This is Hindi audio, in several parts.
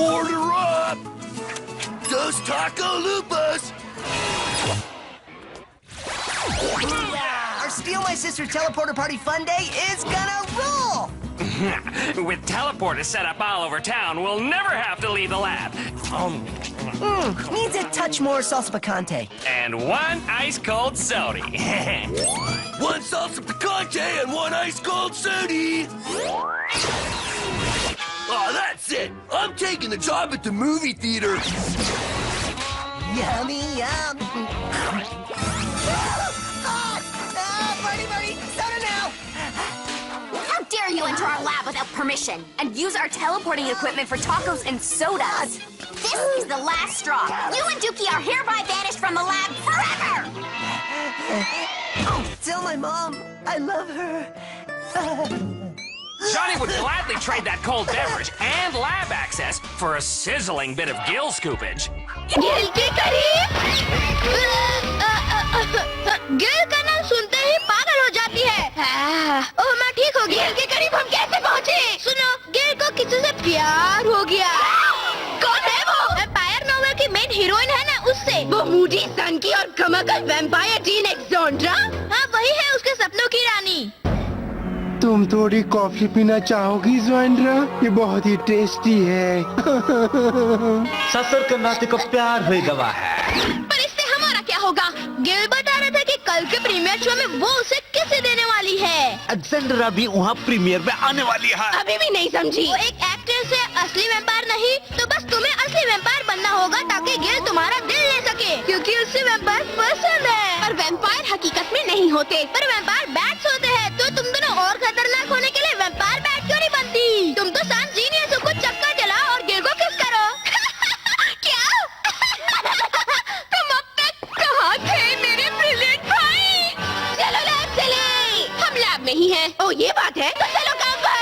Order up! Dos Taco Lupas! Our Steal My Sister Teleporter Party Fun Day is gonna rule! With teleporters set up all over town, we'll never have to leave the lab. Needs a touch more salsa picante. And one ice-cold soda. One salsa picante and one ice-cold soda! Oh, that's it! I'm taking the job at the movie theater! Yummy, yum! Birdie, soda now! How dare you enter our lab without permission and use our teleporting equipment for tacos and sodas? This is the last straw. You and Dookie are hereby banished from the lab forever! Tell my mom I love her. Johnny would gladly trade that cold beverage and lab access for a sizzling bit of gill scoopage. Gill के करीब गिल का नाम सुनते ही पागल हो जाती है। ओह मैं ठीक हो गया। गिल के करीब हम कैसे पहुँचे? सुनो, गिल को किसी से प्यार हो गया। कौन है वो? वैम्पायर नॉवेल की मेन हीरोइन है ना, उससे। वो मूडी सन की और कमकल वैम्पायर जीन एक्सोंड्रा? हाँ वही है, उसके सपनों की रानी। तुम थोड़ी कॉफी पीना चाहोगी जोएंड्रा? ये बहुत ही टेस्टी है। ससुर के नाते को प्यार हुई गवा है। पर इससे हमारा क्या होगा? गिल बता रहा था कि कल के प्रीमियर शो में वो उसे किसे देने वाली है। अलेक्जेंड्रा भी वहाँ प्रीमियर में आने वाली है। अभी भी नहीं समझी। वो एक एक्टर से असली वैम्पायर नहीं, तो बस तुम्हें असली वैम्पायर बनना होगा ताकि गिल तुम्हारा दिल ले सके, क्योंकि उसे वैम्पायर पसंद है। और वैम्पायर हकीकत में नहीं होते, पर वैम्पायर बैट्स होते हैं। तो तुम दोनों और खतरनाक होने के लिए वैम्पायर बैट क्यों नहीं बनती? तुम तो शांत जीनियस हो, कुछ चक्कर चलाओ और गिल को किस करो। क्या? तुम अब तक कहाँ थे मेरे ब्रिलियंट भाई? चलो लैब चले। हम लैब में ही हैं। ओ ये बात है, तो चलो काम पर।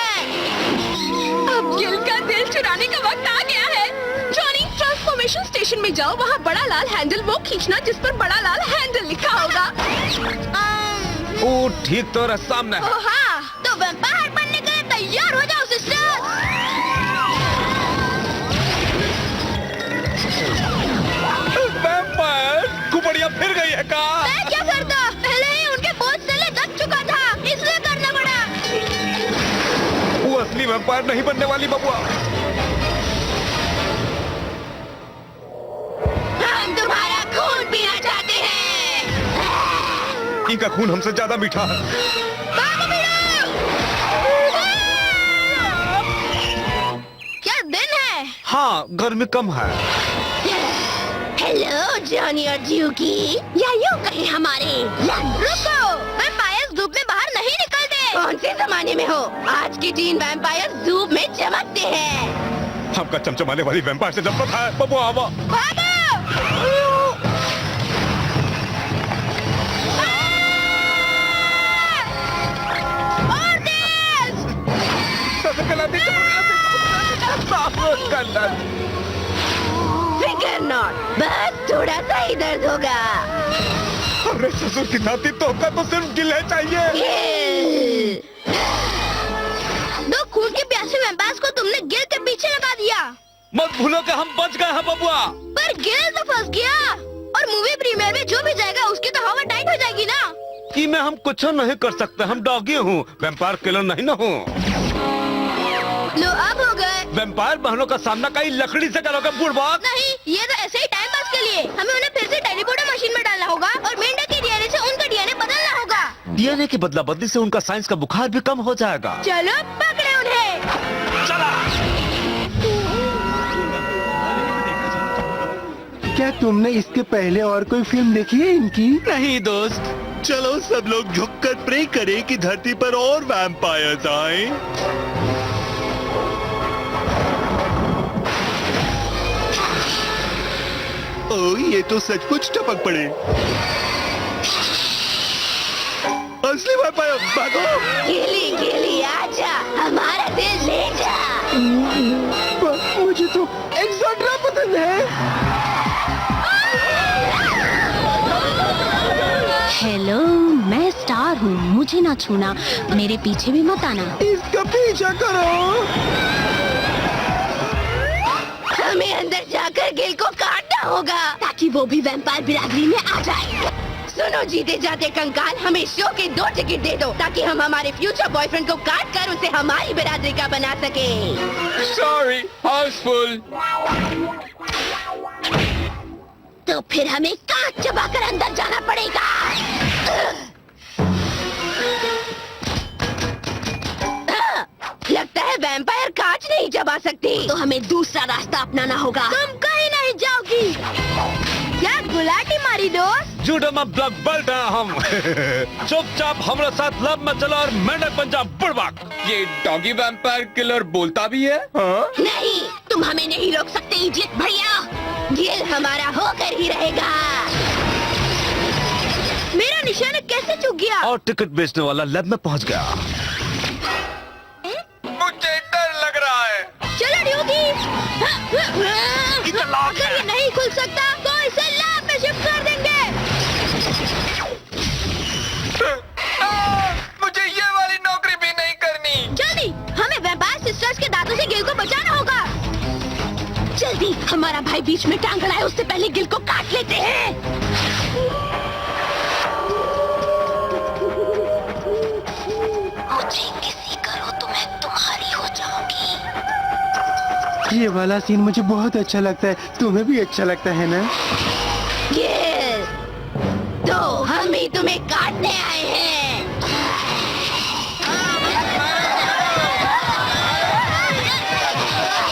अब गिल का दिल चुराने का वक्त आ गया है। जॉनी, ट्रांसफॉर्मेशन स्टेशन में जाओ, वहाँ बड़ा लाल हैंडल वो खींचना जिस पर बड़ा लाल हैंडल लिखा होगा। ओ ठीक तो सामने है। ओ हाँ, तो वैम्पायर बनने के लिए तैयार हो जाओ सिस्टर। वैम्पायर कुपड़िया फिर गई है का? मैं क्या करता? पहले ही उनके बोझ तले दब चुका था, इसलिए करना पड़ा। वो असली वैम्पायर नहीं बनने वाली बबुआ। हम तुम्हारा खून पीना चाहते हैं। इनका खून हमसे ज्यादा मीठा है। क्या दिन है? हाँ गर्मी कम है। हेलो जॉनी और ड्यूकी, या यूं कहें हमारे। रुको, वैम्पायर्स धूप में बाहर नहीं निकलते। कौन से जमाने में हो? आज की टीन वैम्पायर धूप में चमकते हैं। आपका चमचमाने वाली वैम्पायर से नफरत है बबुआ। आवा भागो! फिकर नॉट, बस थोड़ा सा ही दर्द होगा। अरे ससुर की नाती तो सिर्फ गिले चाहिए। दो खून के प्यासे वैम्पायर्स को तुमने गिल के पीछे लगा दिया। मत भूलो कि हम बच गए हैं बबुआ। पर गिल तो फंस गया, और मूवी प्रीमियर में जो भी जाएगा उसकी तो हवा टाइट हो जाएगी ना। कि मैं हम कुछ नहीं कर सकते, हम डॉगी हूँ, वैम्पायर किलर नहीं ना हूँ। लो अब हो गए। वैम्पायर बहनों का सामना कहीं लकड़ी से करोगे बुड़बक? नहीं, ये तो ऐसे ही टाइम पास के लिए। हमें उन्हें फिर से टेलीपोर्टर मशीन में डालना होगा और मेंढक के डीएनए से उनका डीएनए बदलना होगा। डीएनए की बदला बदली से उनका साइंस का बुखार भी कम हो जाएगा। चलो पकड़े उन्हें। चला। क्या तुमने इसके पहले और कोई फिल्म देखी है इनकी? नहीं दोस्त, चलो सब लोग झुककर प्रे करें कि धरती पर और वैम्पायर्स आएं। ओह, ये तो सचमुच टपक पड़े। असली वैम्पायर, भागो! गिली गिली आजा, हमारा दिल ले जा। मुझे तो एक्सोंड्रा पसंद है। हेलो, मैं स्टार हूँ, मुझे ना छूना, मेरे पीछे भी मत आना। इसका पीछा करो। हमें अंदर जाकर गिल को काटना होगा ताकि वो भी वैम्पायर बिरादरी में आ जाए। सुनो जीते जाते कंकाल, हमें शो के 2 टिकट दे दो ताकि हम हमारे फ्यूचर बॉयफ्रेंड को काट कर उसे हमारी बिरादरी का बना सके। सॉरी, हाउसफुल। तो फिर हमें काट चबाकर अंदर जाना पड़ेगा। लगता है वैम्पायर कांच नहीं चबा सकती, तो हमें दूसरा रास्ता अपनाना होगा। तुम कहीं नहीं जाओगी। क्या गुलाटी मारी दोस्त? झूठा में ब्लैक बेल्ट है हम। चुपचाप हमारे साथ लब में चलो और मेंढक बन जा बुड़बक। ये डॉगी वैम्पायर किलर बोलता भी है? हाँ? नहीं, तुम हमें नहीं रोक सकते इडियट भैया। गिल हमारा होकर ही रहेगा। मेरा निशाना कैसे चूक गया? और टिकट बेचने वाला लैब में पहुंच गया। मुझे डर लग रहा है। चलो ड्यूटी। अगर ये नहीं खुल सकता तो इसे लैब में शिफ्ट कर देंगे। मुझे ये वाली नौकरी भी नहीं करनी। जल्दी, हमें वैम्पायर सिस्टर्स के दांतों से गिल को बचाना होगा। जल्दी, हमारा भाई बीच में टांग अड़ाए उससे पहले गिल को काट लेते हैं। मुझे किसी करो तो मैं तुम्हारी हो जाऊंगी। ये वाला सीन मुझे बहुत अच्छा लगता है, तुम्हें भी अच्छा लगता है ना? गिल, तो हम ही तुम्हें काटने आए हैं।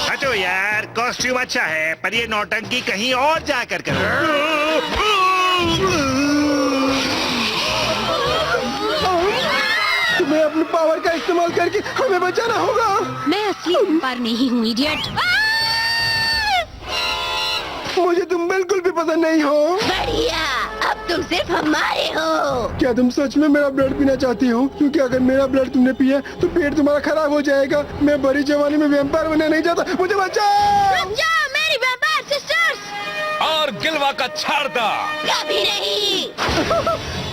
हटो यार, कॉस्ट्यूम अच्छा है पर ये नौटंकी कहीं और जाकर करो। तुम्हें अपनी पावर का इस्तेमाल करके हमें बचाना होगा। मैं असली वैम्पायर नहीं हूँ इडियट। मुझे तुम बिल्कुल भी पसंद नहीं हो। बढ़िया, अब तुम सिर्फ हमारे हो। क्या तुम सच में मेरा ब्लड पीना चाहती हो? क्योंकि अगर मेरा ब्लड तुमने पिया तो पेट तुम्हारा खराब हो जाएगा। मैं बड़ी जवानी में वैम्पायर बनना नहीं चाहता, मुझे बचाओ। रुक जाओ मेरी वैम्पायर सिस्टर्स। और गिलवा का छाड़ दा। कभी नहीं।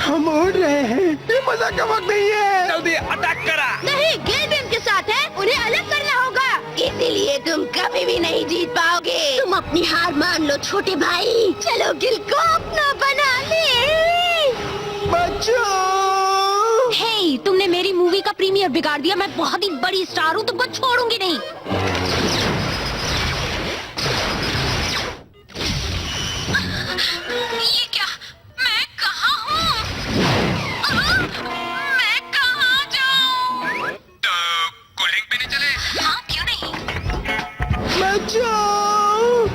हम उड़ रहे हैं, ये मजाक का वक्त नहीं है। जल्दी अटैक करा। नहीं, गिल भी उनके साथ है, उन्हें अलग करना होगा। इसीलिए तुम कभी भी नहीं जीत पाओगे। तुम अपनी हार मान लो छोटे भाई। चलो गिल को अपना बना ले। बचाओ। हे, तुमने मेरी मूवी का प्रीमियर बिगाड़ दिया। मैं बहुत ही बड़ी स्टार हूँ, तुमको छोड़ूंगी नहीं। ये क्या? मैं कहाँ हूँ? मैं कहाँ जाऊँ? तो कूलिंग पीने चले? हाँ, क्यों नहीं? बचाओ।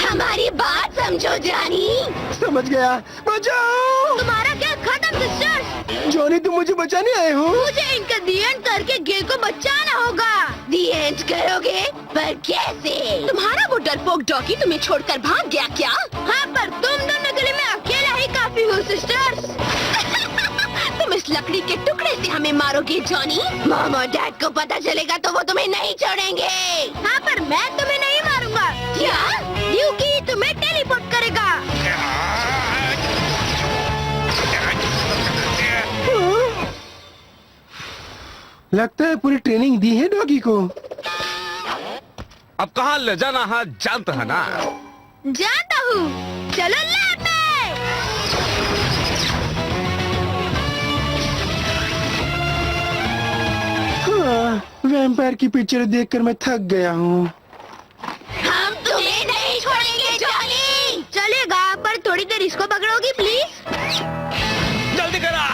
हमारी बात समझो जानी। समझ गया, बचाओ। तुम्हारा क्या खत्म सिस्टर्स? जॉनी, तुम मुझे बचाने आए हो? मुझे इनका दी एंड करके गिल को बचाना होगा। दी एंड करोगे? पर कैसे? तुम्हारा वो डरपोक डॉगी तुम्हें छोड़कर भाग गया क्या? हाँ, पर तुम दोनों के लिए मैं अकेला ही काफी हूँ सिस्टर्स। तुम इस लकड़ी के टुकड़े से हमें मारोगे जॉनी? मॉम और डैड को पता चलेगा तो वो तुम्हें नहीं छोड़ेंगे। हाँ, पर मैं तुम्हें नहीं मारूंगा। क्या? ड्यूकी तुम्हें टेलीपोर्ट करेगा। लगता है पूरी ट्रेनिंग दी है डॉगी को। अब कहाँ ले जाना है जानता है ना? जानता हूँ, चलो लैब में। हाँ, वैम्पायर की पिक्चर देखकर मैं थक गया हूँ। हम तुम्हें नहीं छोड़ेंगे जॉनी। चलेगा, पर थोड़ी देर इसको पकड़ोगी प्लीज? जल्दी करा।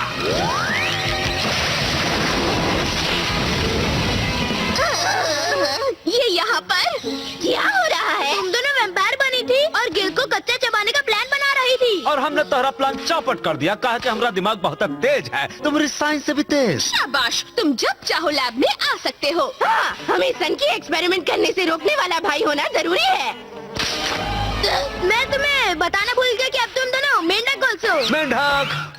ये यहाँ पर क्या हो रहा है? तुम दोनों वैम्पायर बनी थी और गिल को कच्चा चबाने का प्लान बना रही थी। और हमने तोहरा प्लान चौपट कर दिया। कहा कि हमारा दिमाग बहुत तेज है, तुम्हारी साइंस से भी तेज। शाबाश, तुम जब चाहो लैब में आ सकते हो। हाँ, हमें सन की एक्सपेरिमेंट करने से रोकने वाला भाई होना जरूरी है। मैं तुम्हें बताना भूल गया कि अब तुम दोनों मेंढक गोल्स हो। मेंढक